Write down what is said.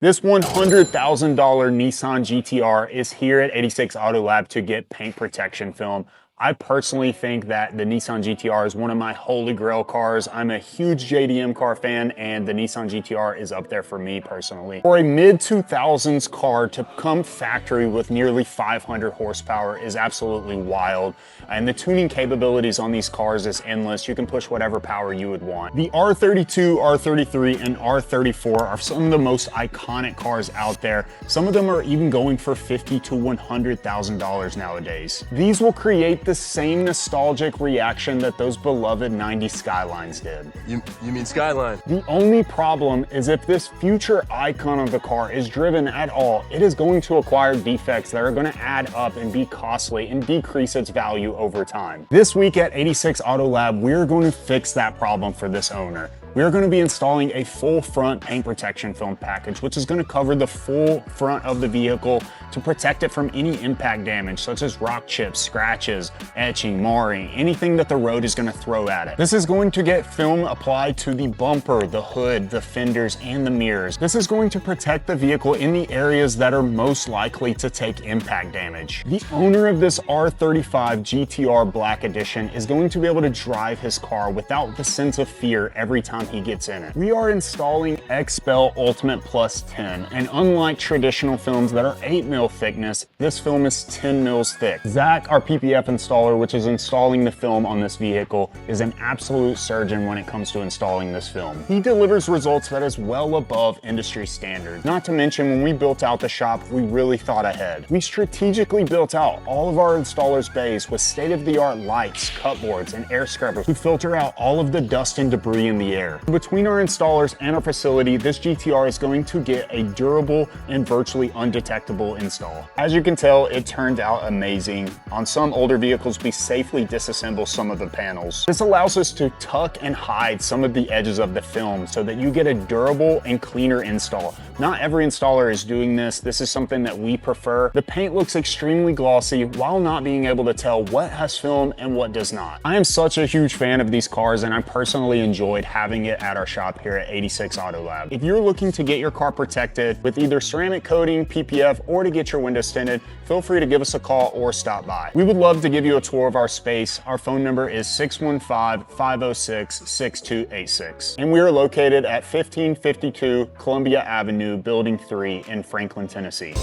This $100,000 Nissan GTR is here at 86 Auto Lab to get paint protection film. I personally think that the Nissan GTR is one of my holy grail cars. I'm a huge JDM car fan, and the Nissan GTR is up there for me personally. For a mid-2000s car to come factory with nearly 500 horsepower is absolutely wild. And the tuning capabilities on these cars is endless. You can push whatever power you would want. The R32, R33, and R34 are some of the most iconic cars out there. Some of them are even going for $50,000 to $100,000 nowadays. These will create the same nostalgic reaction that those beloved 90s Skylines did. You mean Skyline? The only problem is if this future icon of the car is driven at all, it is going to acquire defects that are going to add up and be costly and decrease its value over time. This week at 86 Auto Lab, we're going to fix that problem for this owner. We are going to be installing a full front paint protection film package, which is going to cover the full front of the vehicle to protect it from any impact damage, such as rock chips, scratches, etching, marring, anything that the road is going to throw at it. This is going to get film applied to the bumper, the hood, the fenders, and the mirrors. This is going to protect the vehicle in the areas that are most likely to take impact damage. The owner of this R35 GTR Black Edition is going to be able to drive his car without the sense of fear every time he gets in it. We are installing XPEL Ultimate Plus 10, and unlike traditional films that are 8 mil thickness, this film is 10 mils thick. Zach, our PPF installer, which is installing the film on this vehicle, is an absolute surgeon when it comes to installing this film. He delivers results that is well above industry standard. Not to mention, when we built out the shop, we really thought ahead. We strategically built out all of our installers' bays with state-of-the-art lights, cupboards, and air scrubbers to filter out all of the dust and debris in the air. Between our installers and our facility, this GTR is going to get a durable and virtually undetectable install. As you can tell, it turned out amazing. On some older vehicles, we safely disassemble some of the panels. This allows us to tuck and hide some of the edges of the film so that you get a durable and cleaner install. Not every installer is doing this. This is something that we prefer. The paint looks extremely glossy while not being able to tell what has film and what does not. I am such a huge fan of these cars, and I personally enjoyed having it at our shop here at 86 Auto Lab. If you're looking to get your car protected with either ceramic coating, PPF, or to get your windows tinted, feel free to give us a call or stop by. We would love to give you a tour of our space. Our phone number is 615-506-6286. And we are located at 1552 Columbia Avenue, Building 3 in Franklin, Tennessee.